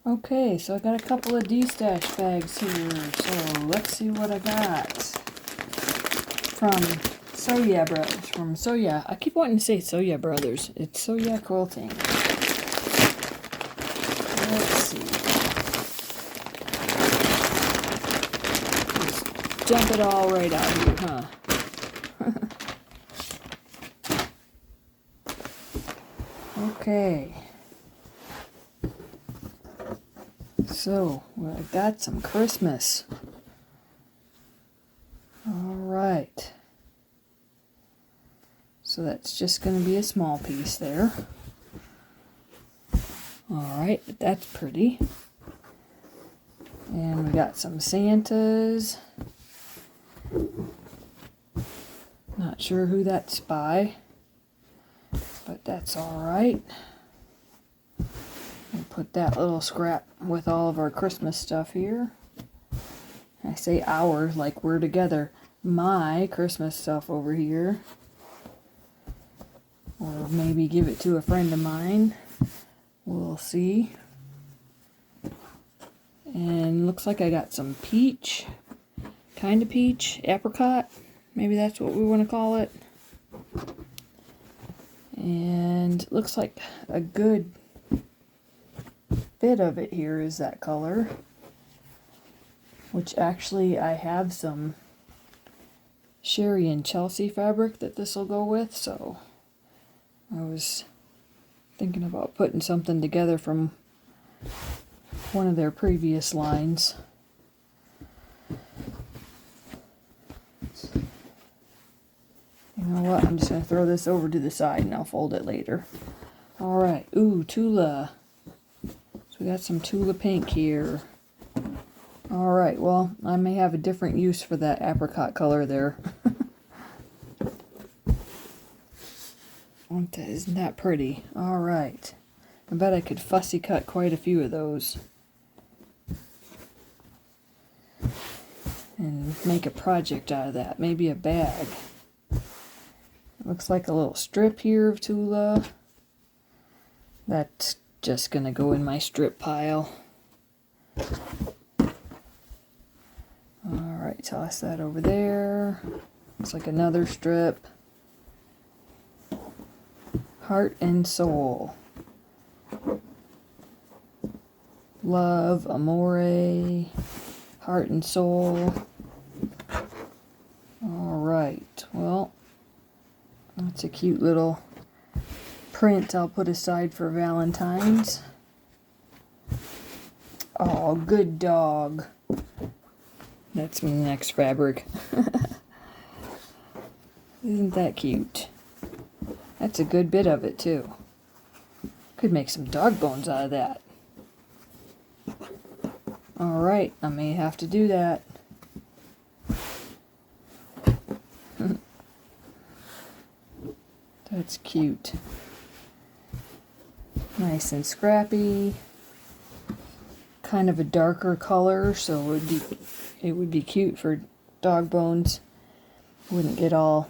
Okay, so I got a couple of de-stash bags here, so let's see what I got from Sew Yeah Brothers. From Sew Yeah, I keep wanting to say Sew Yeah Brothers. It's Sew Yeah Quilting. Let's see. Just dump it all right out here, huh? Okay. So, well, I got some Christmas. Alright. So that's just going to be a small piece there. Alright, but that's pretty. And we got some Santas. Not sure who that's by, but that's alright. We'll put that little scrap with all of our Christmas stuff here. I say ours like we're together. My Christmas stuff over here. Or maybe give it to a friend of mine. We'll see. And looks like I got some peach. Kind of peach. Apricot. Maybe that's what we want to call it. And looks like a good bit of it here is that color, which actually I have some Sherry and Chelsea fabric that this will go with, so I was thinking about putting something together from one of their previous lines. You know what, I'm just going to throw this over to the side and I'll fold it later. Alright, ooh, Tula. We got some Tula pink here. Alright, well, I may have a different use for that apricot color there. Isn't that pretty? Alright. I bet I could fussy cut quite a few of those. And make a project out of that. Maybe a bag. It looks like a little strip here of Tula. That's just gonna go in my strip pile. Alright, toss that over there. Looks like another strip. Heart and soul. Love, amore, heart and soul. Alright, well, that's a cute little print I'll put aside for Valentine's. Oh, good dog. That's my next fabric. Isn't that cute? That's a good bit of it too. Could make some dog bones out of that. Alright, I may have to do that. That's cute. Nice and scrappy. Kind of a darker color, so it would be cute for dog bones. Wouldn't get all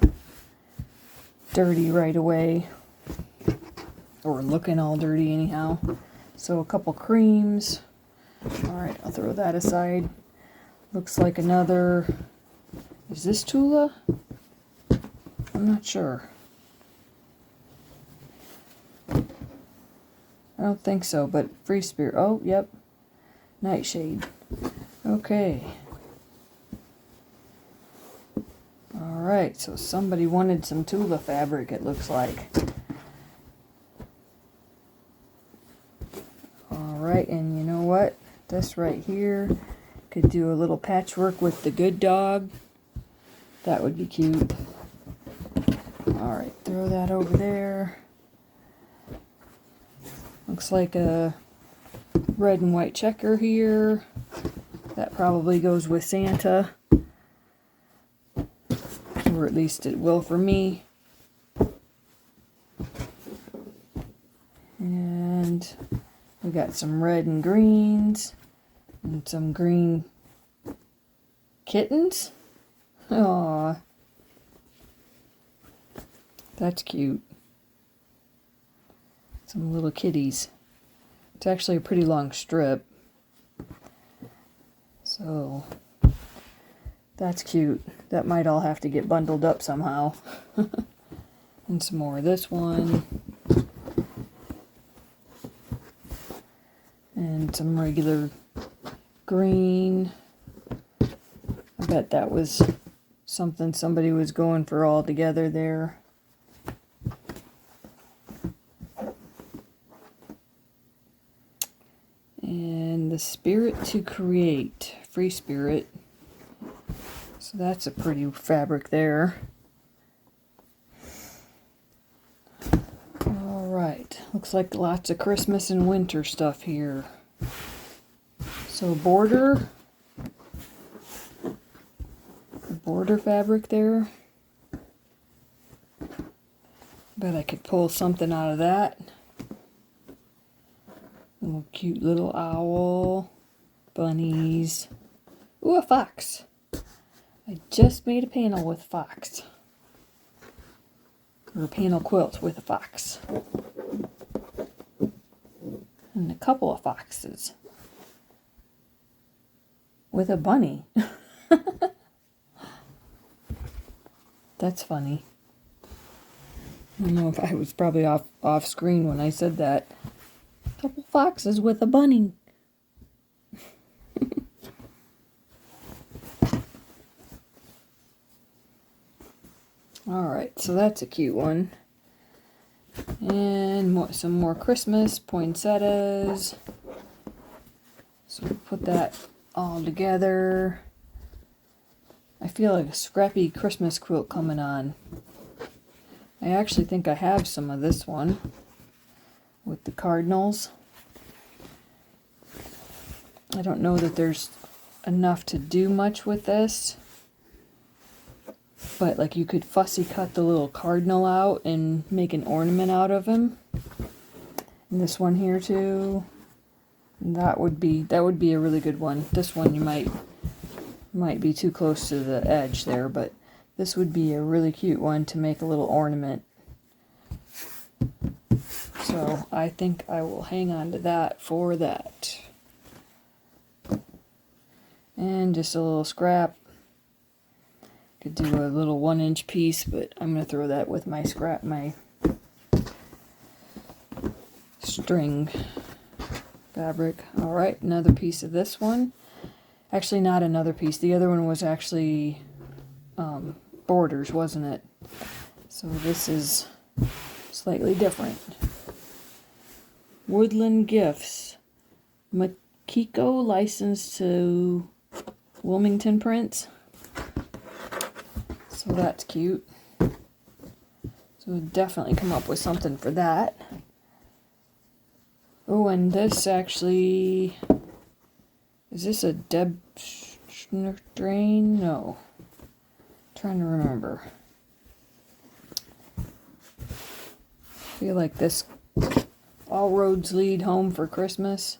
dirty right away. Or looking all dirty anyhow. So a couple creams. Alright, I'll throw that aside. Looks like another... Is this Tula? I'm not sure. I don't think so, but Free Spirit. Oh, yep. Nightshade. Okay. Alright, so somebody wanted some Tula fabric, it looks like. Alright, and you know what? This right here could do a little patchwork with the good dog. That would be cute. Alright, throw that over there. Looks like a red and white checker here. That probably goes with Santa. Or at least it will for me. And we got some red and greens. And some green kittens. Aww. That's cute. Some little kitties. It's actually a pretty long strip. So that's cute. That might all have to get bundled up somehow. And some more of this one. And some regular green. I bet that was something somebody was going for all together there. And the Spirit to Create, Free Spirit. So that's a pretty fabric there. Alright, looks like lots of Christmas and winter stuff here. So border fabric there. Bet I could pull something out of that. Little cute little owl, bunnies. Ooh, a fox. I just made a panel with fox. Or a panel quilt with a fox. And a couple of foxes. With a bunny. That's funny. I don't know if I was probably off screen when I said that. A couple foxes with a bunny. Alright, so that's a cute one. And some more Christmas poinsettias. So we'll put that all together. I feel like a scrappy Christmas quilt coming on. I actually think I have some of this one with the cardinals. I don't know that there's enough to do much with this. But like you could fussy cut the little cardinal out and make an ornament out of him. And this one here too. That would be a really good one. This one you might be too close to the edge there, but this would be a really cute one to make a little ornament. So I think I will hang on to that for that. And just a little scrap. Could do a little 1-inch piece, but I'm going to throw that with my my string fabric. Alright, another piece of this one. Actually, not another piece. The other one was actually borders, wasn't it? So this is slightly different. Woodland Gifts. Makiko licensed to Wilmington Prints. So that's cute. So we'll definitely come up with something for that. Oh, and this actually... Is this a Deb Drain? No. Trying to remember. I feel like this all roads lead home for Christmas.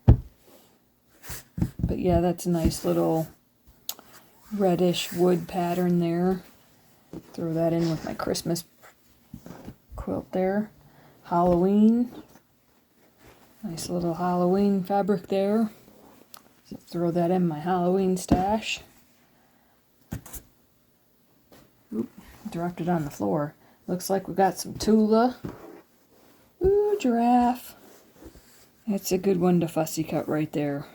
But yeah, that's a nice little reddish wood pattern there. Throw that in with my Christmas quilt there. Halloween. Nice little Halloween fabric there. So throw that in my Halloween stash. Oop, dropped it on the floor. Looks like we got some Tula. Ooh, giraffe. That's a good one to fussy cut right there.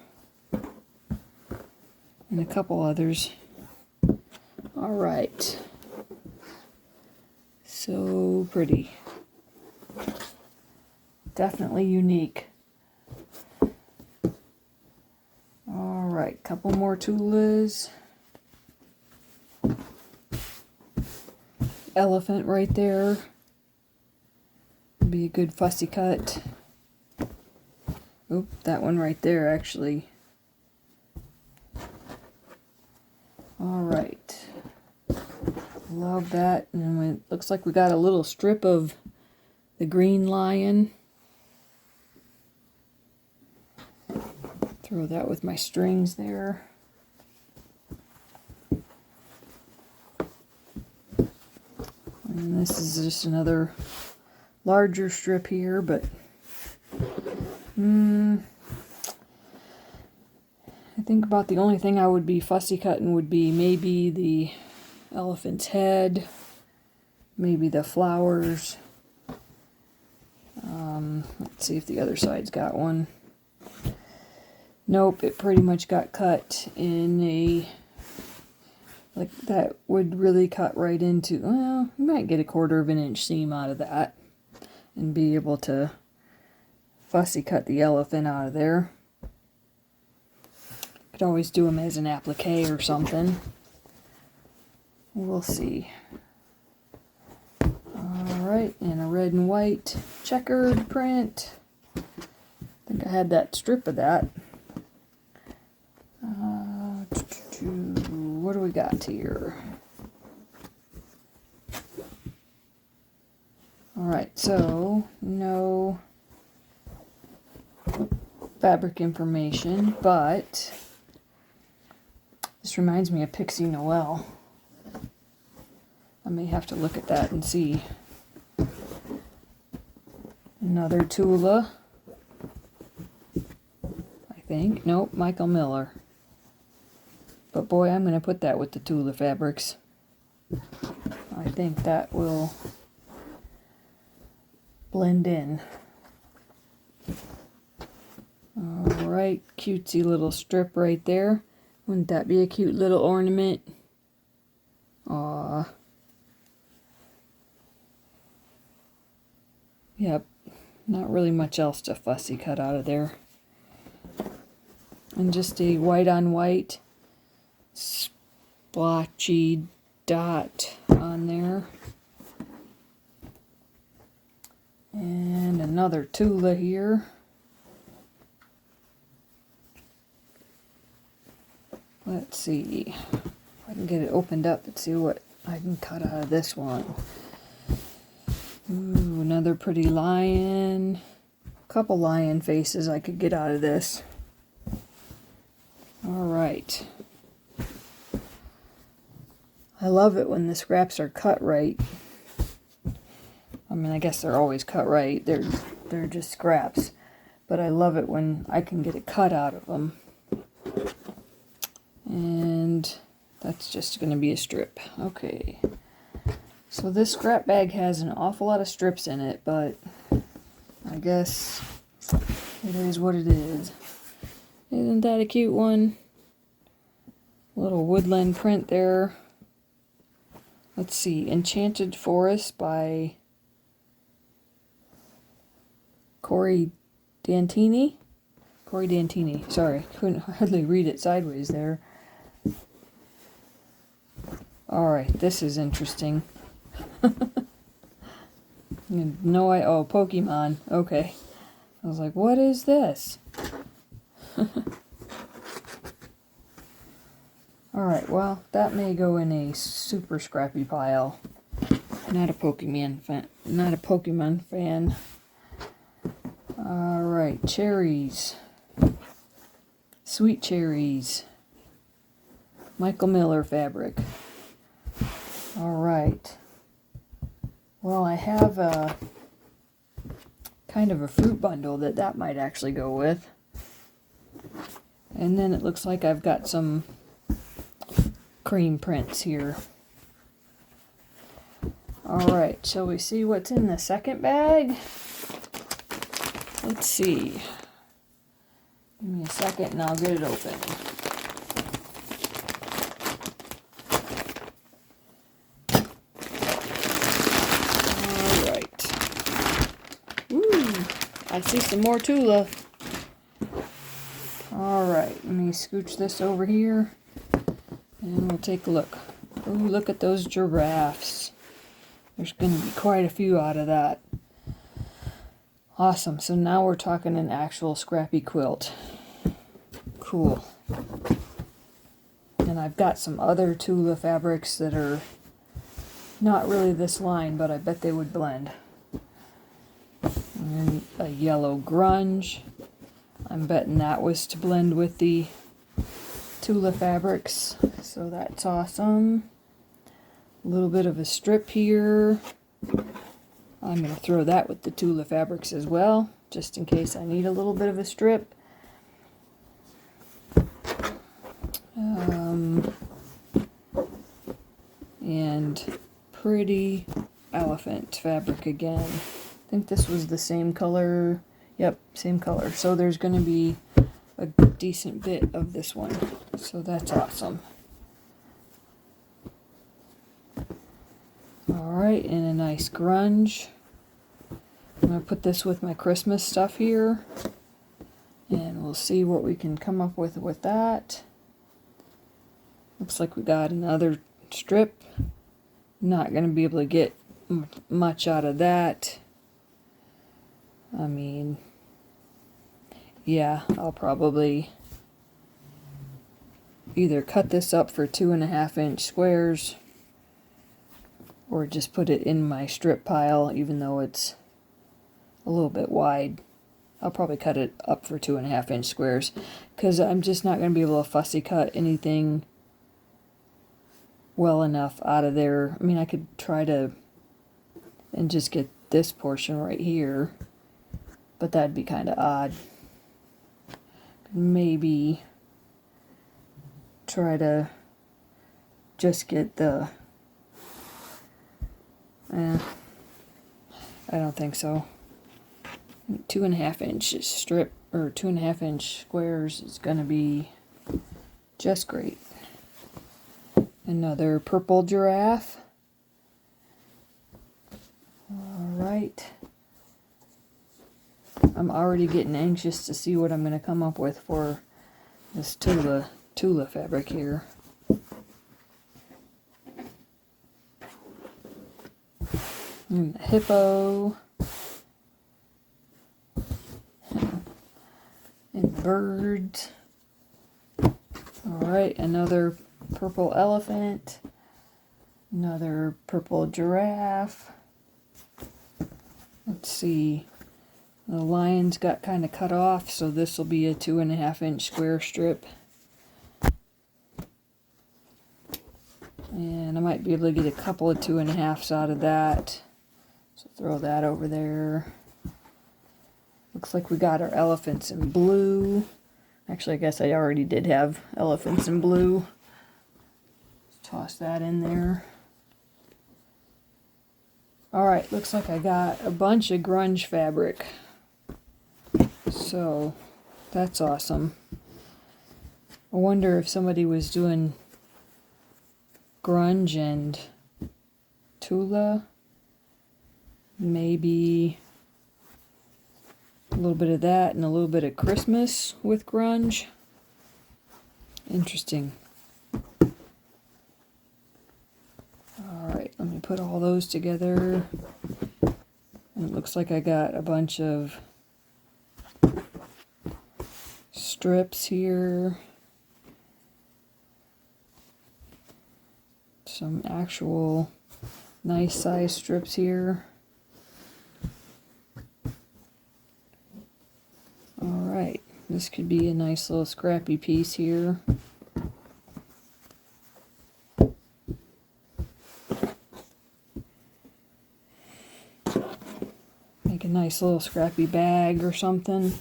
And a couple others. Alright. So pretty. Definitely unique. Alright, couple more Tulas. Elephant right there. Be a good fussy cut. Oop, that one right there actually. Alright. Love that. And it looks like we got a little strip of the green lion. Throw that with my strings there. And this is just another larger strip here, but I think about the only thing I would be fussy cutting would be maybe the elephant's head, maybe the flowers. Let's see if the other side's got one. Nope, it pretty much got cut in a, like that would really cut right into, well, you might get a 1/4 of an inch seam out of that and be able to fussy cut the elephant out of there. Could always do them as an applique or something. We'll see. Alright, and a red and white checkered print. I think I had that strip of that. What do we got here? Alright, so no fabric information, but this reminds me of Pixie Noel. I may have to look at that and see. Another Tula. I think. Nope, Michael Miller. But boy, I'm going to put that with the Tula fabrics. I think that will blend in. Alright, cutesy little strip right there. Wouldn't that be a cute little ornament? Aww. Yep, not really much else to fussy cut out of there. And just a white on white splotchy dot on there. And another Tula here. Let's see if I can get it opened up and see what I can cut out of this one. Ooh, another pretty lion. A couple lion faces I could get out of this. Alright. I love it when the scraps are cut right. I mean, I guess they're always cut right. They're just scraps. But I love it when I can get a cut out of them. And that's just going to be a strip. Okay. So this scrap bag has an awful lot of strips in it, but I guess it is what it is. Isn't that a cute one? Little woodland print there. Let's see. Enchanted Forest by Corey Dantini. Corey Dantini. Sorry, couldn't hardly read it sideways there. Alright, this is interesting. No, oh, Pokemon. Okay. I was like, what is this? Alright, well, that may go in a super scrappy pile. Not a Pokemon fan. Alright, cherries. Sweet cherries. Michael Miller fabric. Alright. Well, I have a kind of a fruit bundle that might actually go with. And then it looks like I've got some cream prints here. Alright, shall we see what's in the second bag? Let's see. Give me a second and I'll get it open. I see some more Tula. Alright, let me scooch this over here and we'll take a look. Ooh, look at those giraffes. There's going to be quite a few out of that. Awesome, so now we're talking an actual scrappy quilt. Cool. And I've got some other Tula fabrics that are not really this line, but I bet they would blend. And a yellow grunge. I'm betting that was to blend with the Tula fabrics, so that's awesome. A little bit of a strip here. I'm going to throw that with the Tula fabrics as well, just in case I need a little bit of a strip. And pretty elephant fabric again. I think this was the same color. Yep, same color. So there's going to be a decent bit of this one. So that's awesome. Alright, and a nice grunge. I'm going to put this with my Christmas stuff here. And we'll see what we can come up with that. Looks like we got another strip. Not going to be able to get much out of that. I mean, yeah, I'll probably either cut this up for 2.5-inch squares or just put it in my strip pile, even though it's a little bit wide. I'll probably cut it up for 2.5-inch squares because I'm just not going to be able to fussy cut anything well enough out of there. I mean, I could try to and just get this portion right here, but that'd be kind of odd. Maybe try to just get the I don't think so. 2.5-inch strip or 2.5-inch squares is gonna be just great. Another purple giraffe. Alright. I'm already getting anxious to see what I'm going to come up with for this Tula fabric here. And the hippo. And birds. Alright, another purple elephant. Another purple giraffe. Let's see. The lines got kind of cut off, so this will be a 2.5-inch square strip. And I might be able to get a couple of 2.5s out of that. So throw that over there. Looks like we got our elephants in blue. Actually, I guess I already did have elephants in blue. Let's toss that in there. Alright, looks like I got a bunch of grunge fabric. So, that's awesome. I wonder if somebody was doing grunge and Tula. Maybe a little bit of that and a little bit of Christmas with grunge. Interesting. Alright, let me put all those together. And it looks like I got a bunch of strips here. Some actual nice size strips here. Alright, this could be a nice little scrappy piece here. Make a nice little scrappy bag or something.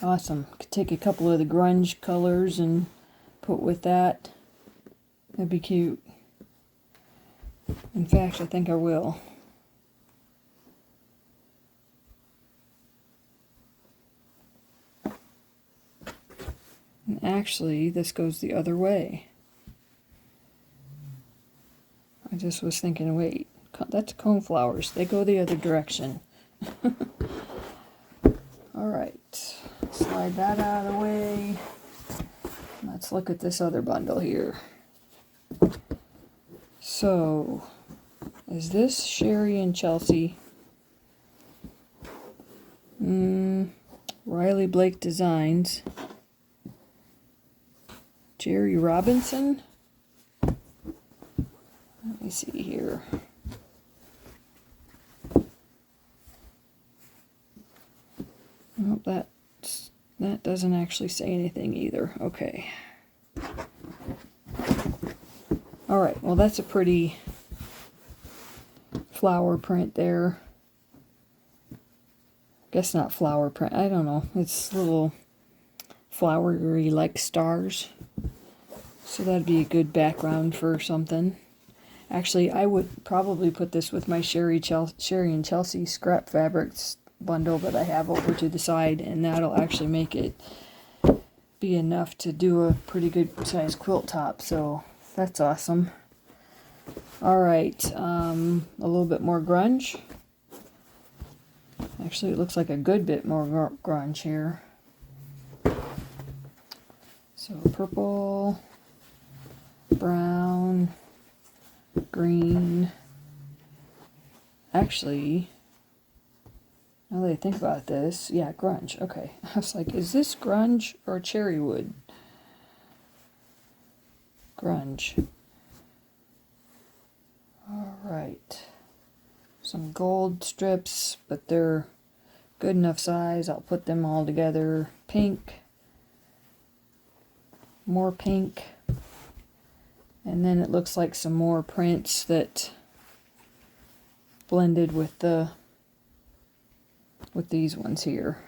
Awesome. Could take a couple of the grunge colors and put with that. That'd be cute. In fact, I think I will. And actually, this goes the other way. I just was thinking, wait, that's coneflowers. They go the other direction. Alright, slide that out of the way. Let's look at this other bundle here. So, is this Sherry and Chelsea? Riley Blake Designs. Jerry Robinson? Let me see here. Nope, that doesn't actually say anything either. Okay. Alright, well that's a pretty flower print there. Guess not flower print. I don't know. It's little flowery like stars. So that'd be a good background for something. Actually, I would probably put this with my Sherry and Chelsea scrap fabrics bundle that I have over to the side, and that'll actually make it be enough to do a pretty good size quilt top. So that's awesome. Alright, a little bit more grunge. Actually, it looks like a good bit more grunge here. So purple, brown, green. Actually, now that I think about this, yeah, grunge. Okay, I was like, is this grunge or cherry wood? Grunge. Alright. Some gold strips, but they're good enough size. I'll put them all together. Pink. More pink. And then it looks like some more prints that blended with these ones here.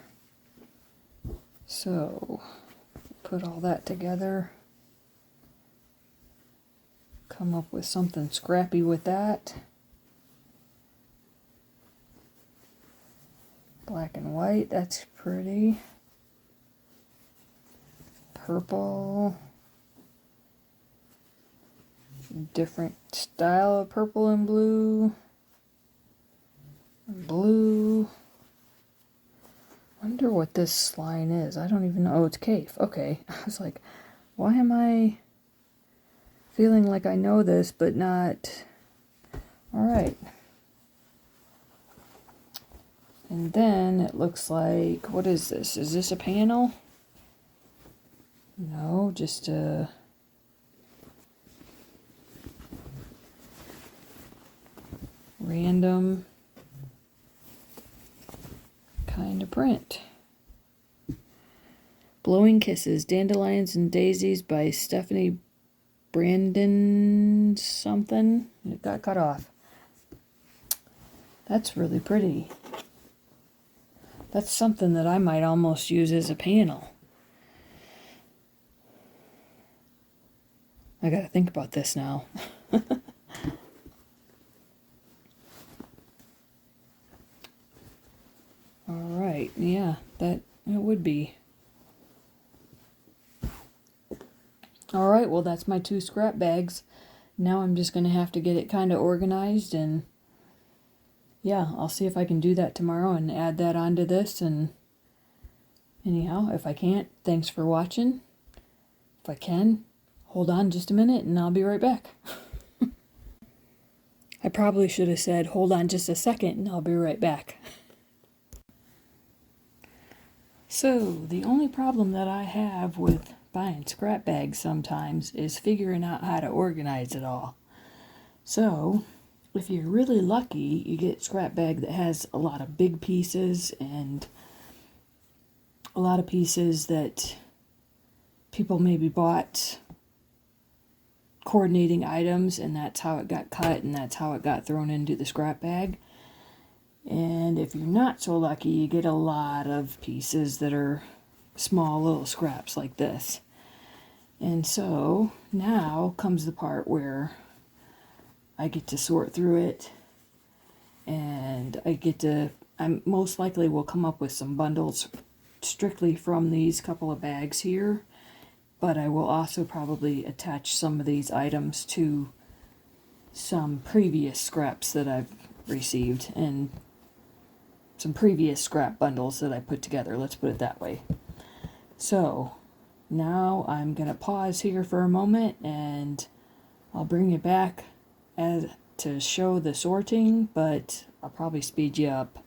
So put all that together. Come up with something scrappy with that. Black and white, that's pretty. Purple. Different style of purple and blue. Blue. Wonder what this line is. I don't even know. Oh, it's Cave. Okay. I was like, why am I feeling like I know this, but not... Alright. And then it looks like, what is this? Is this a panel? No, just a... random kind of print. Blowing Kisses, Dandelions and Daisies by Stephanie Brandon something. It got cut off. That's really pretty. That's something that I might almost use as a panel. I gotta think about this now. Alright, yeah, that it would be. Alright, well that's my 2 scrap bags. Now I'm just going to have to get it kind of organized, and yeah, I'll see if I can do that tomorrow and add that onto this. And anyhow, if I can't, thanks for watching. If I can, hold on just a minute and I'll be right back. I probably should have said, hold on just a second and I'll be right back. So, the only problem that I have with buying scrap bags sometimes is figuring out how to organize it all. So, if you're really lucky, you get a scrap bag that has a lot of big pieces and a lot of pieces that people maybe bought coordinating items, and that's how it got cut and that's how it got thrown into the scrap bag. And if you're not so lucky, you get a lot of pieces that are small little scraps like this. And so now comes the part where I get to sort through it, and I most likely will come up with some bundles strictly from these couple of bags here, but I will also probably attach some of these items to some previous scraps that I've received and some previous scrap bundles that I put together, let's put it that way. So now I'm going to pause here for a moment and I'll bring you back to show the sorting, but I'll probably speed you up.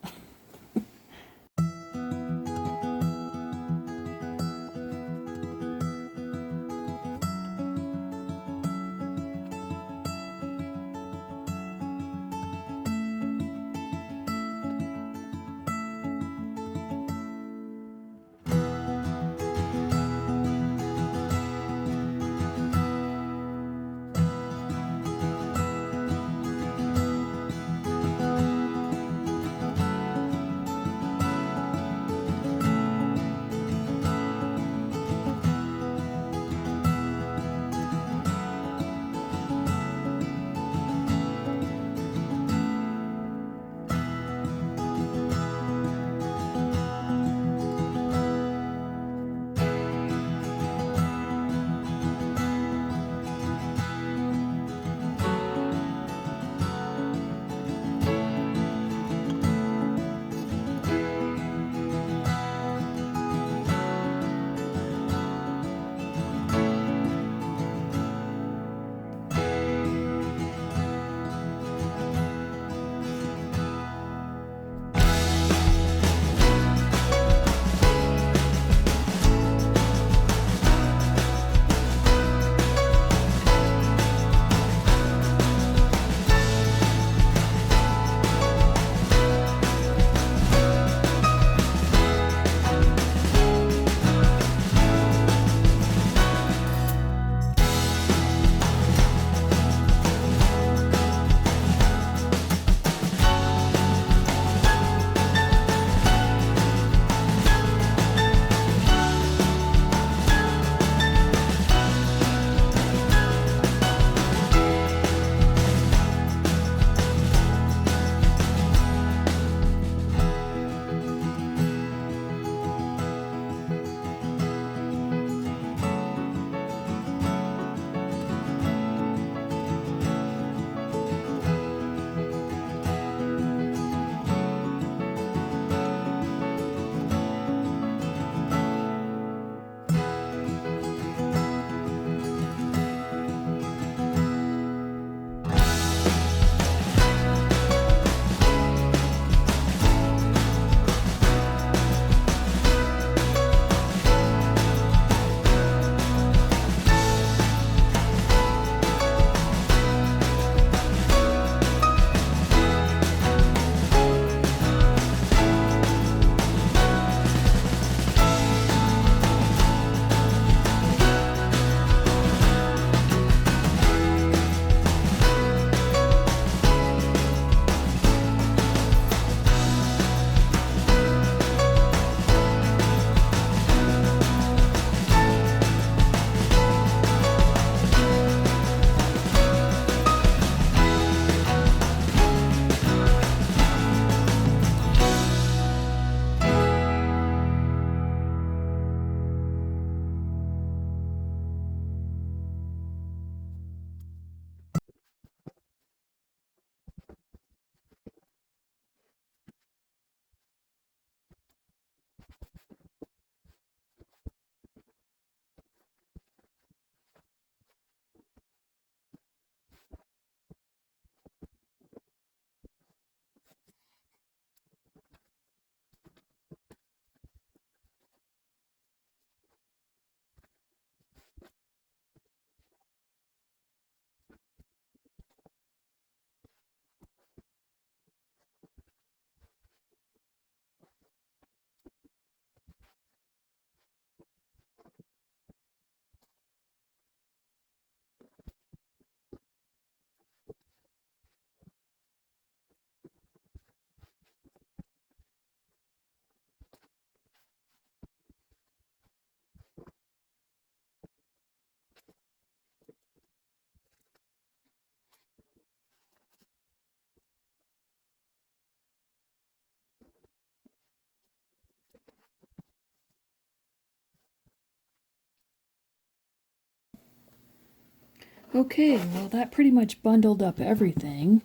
Okay, well that pretty much bundled up everything.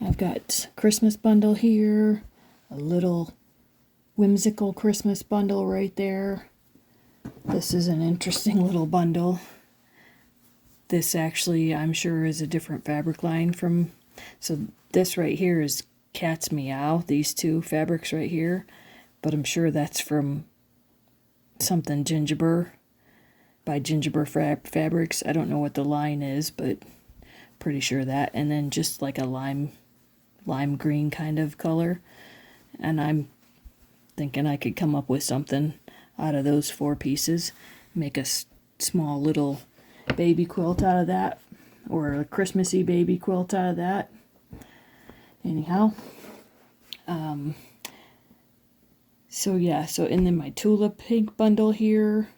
I've got Christmas bundle here, a little whimsical Christmas bundle right there. This is an interesting little bundle. This actually, I'm sure, is a different fabric line from, so this right here is Cat's Meow, these two fabrics right here, but I'm sure that's from something Gingerbread by Gingerbread Fabrics. I don't know what the line is, but pretty sure that. And then just like a lime green kind of color. And I'm thinking I could come up with something out of those 4 pieces. Make a small little baby quilt out of that, or a Christmassy baby quilt out of that. Anyhow, so yeah, so and then my tulip pink bundle here,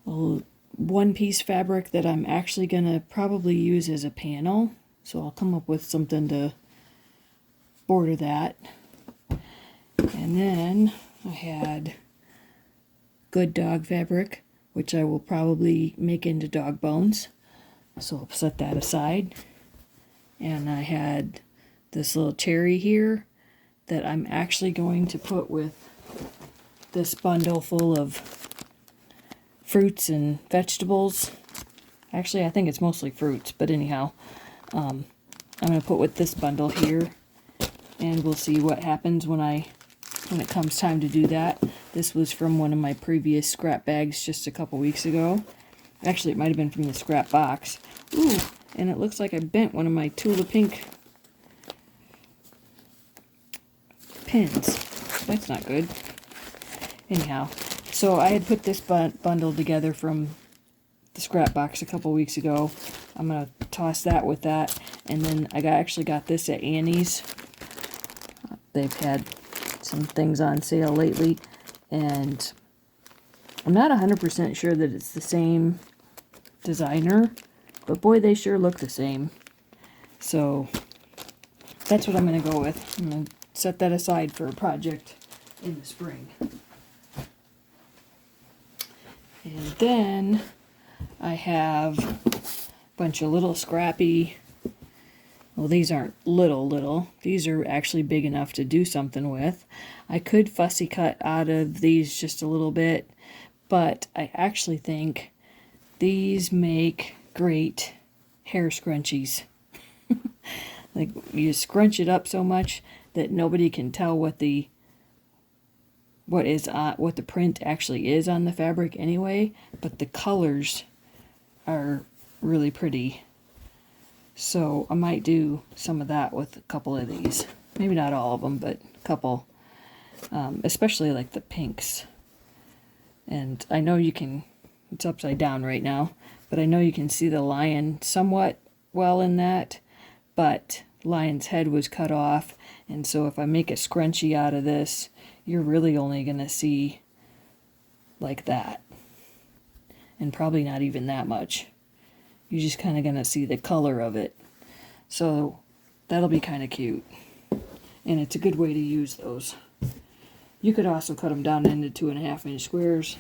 a 1-piece fabric that I'm actually gonna probably use as a panel, so I'll come up with something to border that. And then I had good dog fabric, which I will probably make into dog bones, so I'll set that aside. And I had this little cherry here that I'm actually going to put with this bundle full of fruits and vegetables. Actually, I think it's mostly fruits, but anyhow, I'm going to put with this bundle here, and we'll see what happens when it comes time to do that. This was from one of my previous scrap bags just a couple weeks ago. Actually, it might have been from the scrap box. Ooh, and it looks like I bent one of my tulip pink pins. That's not good. Anyhow, so I had put this bundle together from the scrap box a couple weeks ago. I'm going to toss that with that. And then I actually got this at Annie's. They've had some things on sale lately, and I'm not 100% sure that it's the same designer, but boy, they sure look the same. So that's what I'm going to go with. I'm going to set that aside for a project in the spring. And then I have a bunch of little scrappy, well, these aren't little, these are actually big enough to do something with. I could fussy cut out of these just a little bit, but I actually think these make great hair scrunchies. Like, you scrunch it up so much that nobody can tell what the print actually is on the fabric anyway, but the colors are really pretty. So I might do some of that with a couple of these. Maybe not all of them, but a couple. Especially like the pinks. And I know you can, it's upside down right now, but I know you can see the lion somewhat well in that, but lion's head was cut off, and so if I make a scrunchie out of this, you're really only going to see like that. And probably not even that much. You're just kind of going to see the color of it. So that'll be kind of cute. And it's a good way to use those. You could also cut them down into 2.5-inch squares.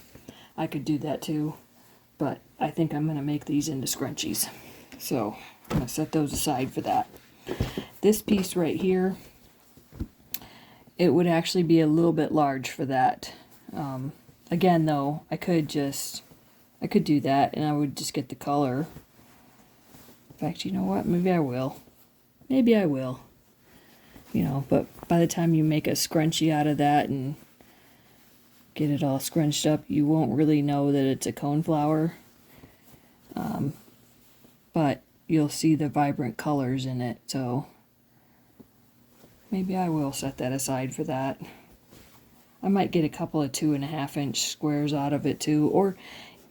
I could do that too. But I think I'm going to make these into scrunchies. So I'm going to set those aside for that. This piece right here, it would actually be a little bit large for that. Again though, I could do that and I would just get the color. In fact, you know what? Maybe I will. Maybe I will. You know, but by the time you make a scrunchie out of that and get it all scrunched up, you won't really know that it's a coneflower. But you'll see the vibrant colors in it, so maybe I will set that aside for that. I might get a couple of 2.5-inch squares out of it too, or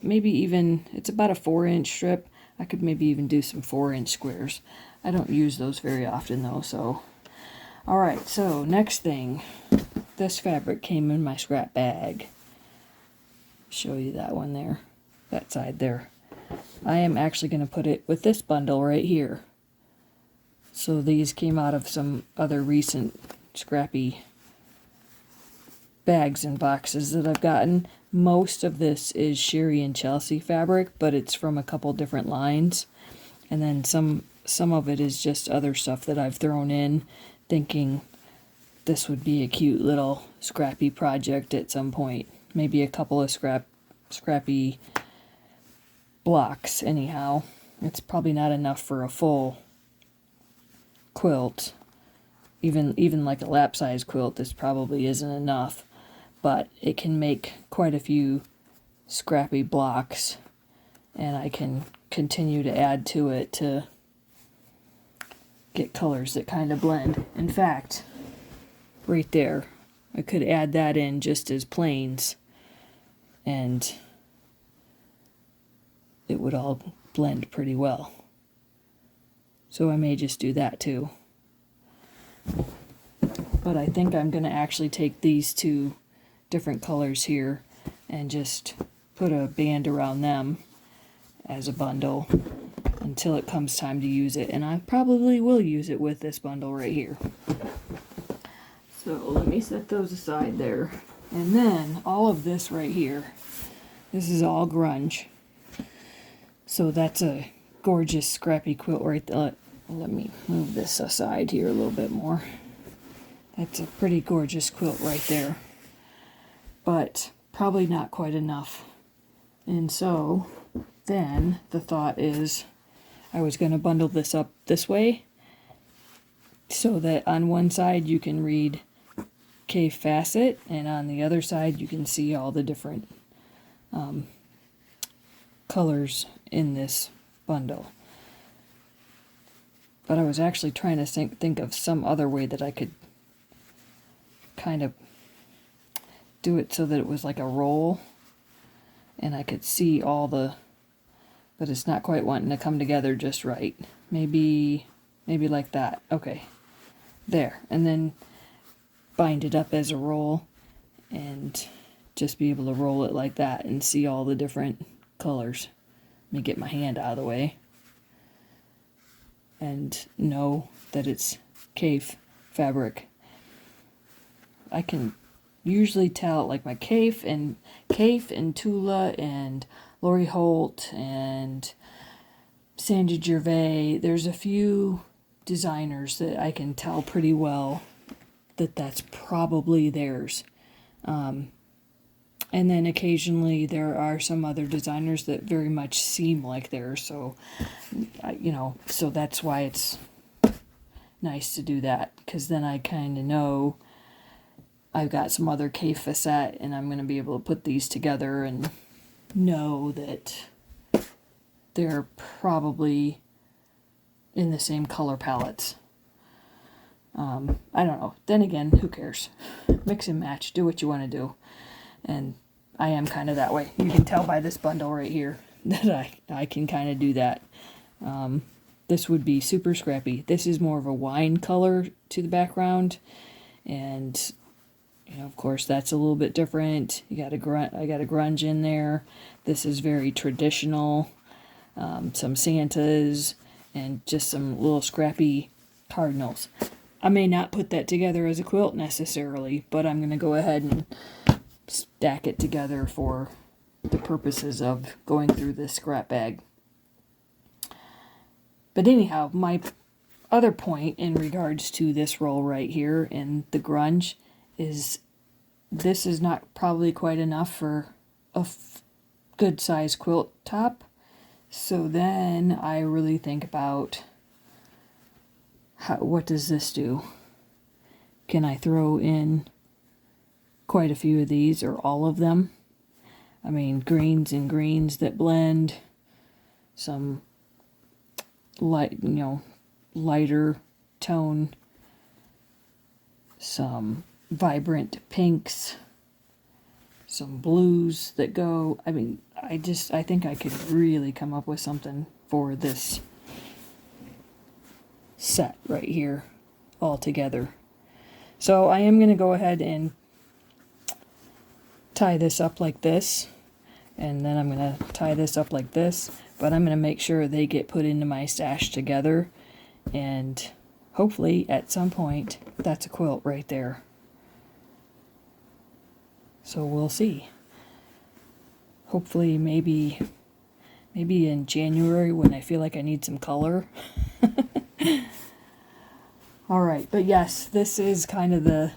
maybe even, it's about a 4-inch strip. I could maybe even do some 4-inch squares. I don't use those very often though, so. Alright, so next thing. This fabric came in my scrap bag. Show you that one there. That side there. I am actually going to put it with this bundle right here. So these came out of some other recent scrappy bags and boxes that I've gotten. Most of this is Sherry and Chelsea fabric, but it's from a couple different lines. And then some of it is just other stuff that I've thrown in, thinking this would be a cute little scrappy project at some point. Maybe a couple of scrappy blocks anyhow. It's probably not enough for a full quilt. Even like a lap size quilt, this probably isn't enough. But it can make quite a few scrappy blocks, and I can continue to add to it to get colors that kind of blend. In fact, right there, I could add that in just as plains, and it would all blend pretty well. So I may just do that too. But I think I'm going to actually take these two different colors here and just put a band around them as a bundle until it comes time to use it. And I probably will use it with this bundle right here. So let me set those aside there. And then all of this right here, this is all grunge. So that's a gorgeous scrappy quilt right there. Let me move this aside here a little bit more. That's a pretty gorgeous quilt right there. But probably not quite enough. And so then the thought is I was going to bundle this up this way so that on one side you can read K Facet, and on the other side you can see all the different colors in this bundle. But I was actually trying to think of some other way that I could kind of do it so that it was like a roll and I could see all the, but it's not quite wanting to come together just right. Maybe like that. Okay, there. And then bind it up as a roll and just be able to roll it like that and see all the different colors. Let me get my hand out of the way and know that it's Kaif fabric. I can usually tell, like my Kaif and Tula and Lori Holt and Sandy Gervais. There's a few designers that I can tell pretty well that that's probably theirs. And then occasionally there are some other designers that very much seem like theirs. So, so that's why it's nice to do that, because then I kind of know I've got some other K facet and I'm going to be able to put these together and know that they're probably in the same color palettes. I don't know. Then again, who cares? Mix and match. Do what you want to do. And I am kind of that way. You can tell by this bundle right here that I can kind of do that. This would be super scrappy. This is more of a wine color to the background. And, of course, that's a little bit different. I got a grunge in there. This is very traditional. Some Santas and just some little scrappy cardinals. I may not put that together as a quilt necessarily, but I'm going to go ahead and stack it together for the purposes of going through this scrap bag. But anyhow, my other point in regards to this roll right here in the grunge is this is not probably quite enough for a good size quilt top. So then I really think about what does this do? Can I throw in quite a few of these or all of them? I mean, greens and greens that blend, some lighter tone, some vibrant pinks, some blues that go. I mean, I think I could really come up with something for this set right here all together. So I am going to go ahead and tie this up like this, and then I'm going to tie this up like this, but I'm going to make sure they get put into my stash together, and hopefully at some point that's a quilt right there. So we'll see. Hopefully maybe in January when I feel like I need some color. Alright, but yes, this is kind of the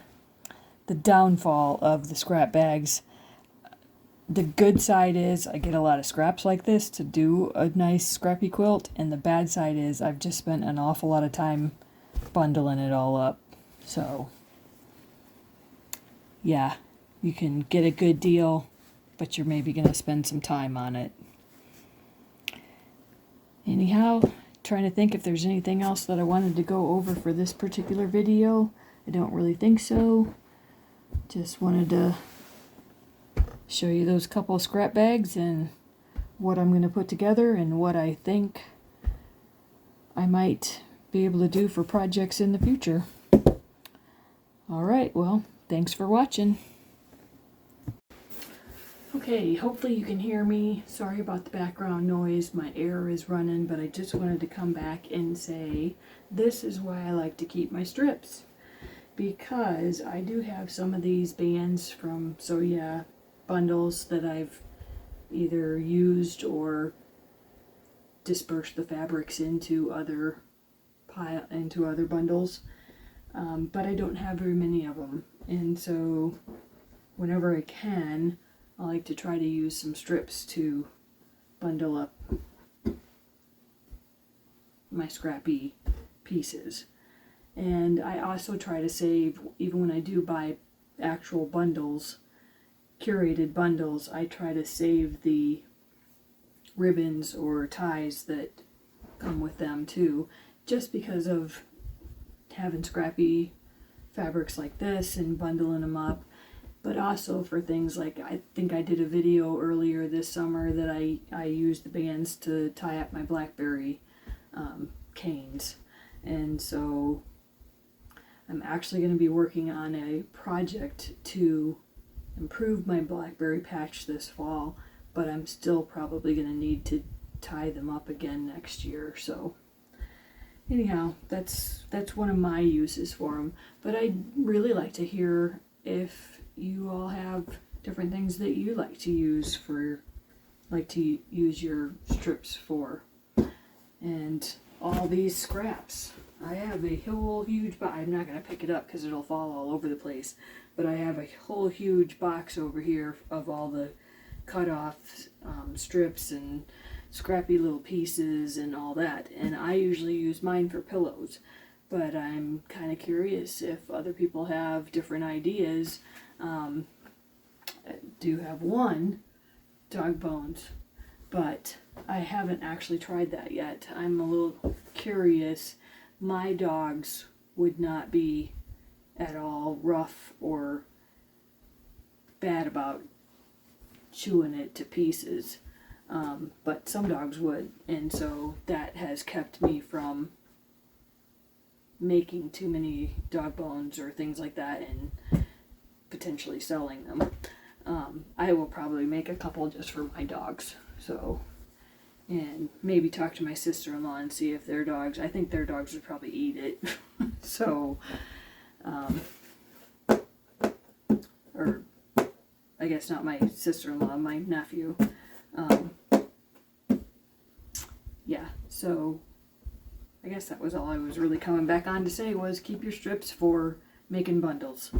downfall of the scrap bags. The good side is I get a lot of scraps like this to do a nice scrappy quilt, and the bad side is I've just spent an awful lot of time bundling it all up. So yeah, you can get a good deal, but you're maybe going to spend some time on it. Anyhow, trying to think if there's anything else that I wanted to go over for this particular video. I don't really think so. Just wanted to show you those couple of scrap bags and what I'm going to put together and what I think I might be able to do for projects in the future. Alright, well, thanks for watching. Okay, hopefully you can hear me. Sorry about the background noise. My air is running, but I just wanted to come back and say this is why I like to keep my strips. Because I do have some of these bands from Sew Yeah bundles that I've either used or dispersed the fabrics into other bundles, but I don't have very many of them, and so whenever I can, I like to try to use some strips to bundle up my scrappy pieces. And I also try to save, even when I do buy actual bundles, curated bundles, I try to save the ribbons or ties that come with them too, just because of having scrappy fabrics like this and bundling them up, but also for things like, I think I did a video earlier this summer that I used the bands to tie up my blackberry canes, and so I'm actually going to be working on a project to improve my blackberry patch this fall, but I'm still probably going to need to tie them up again next year. So anyhow, that's one of my uses for them. But I'd really like to hear if you all have different things that you like to use your strips for. And all these scraps. I have a whole huge box. I'm not going to pick it up because it'll fall all over the place. But I have a whole huge box over here of all the cut off strips and scrappy little pieces and all that. And I usually use mine for pillows. But I'm kind of curious if other people have different ideas. I do have one, dog bones, but I haven't actually tried that yet. I'm a little curious. My dogs would not be at all rough or bad about chewing it to pieces, but some dogs would, and so that has kept me from making too many dog bones or things like that and potentially selling them. I will probably make a couple just for my dogs, so, and maybe talk to my sister-in-law and see if their dogs, I think their dogs would probably eat it. So, or I guess not my sister-in-law, my nephew. Yeah, so I guess that was all I was really coming back on to say, was keep your strips for making bundles.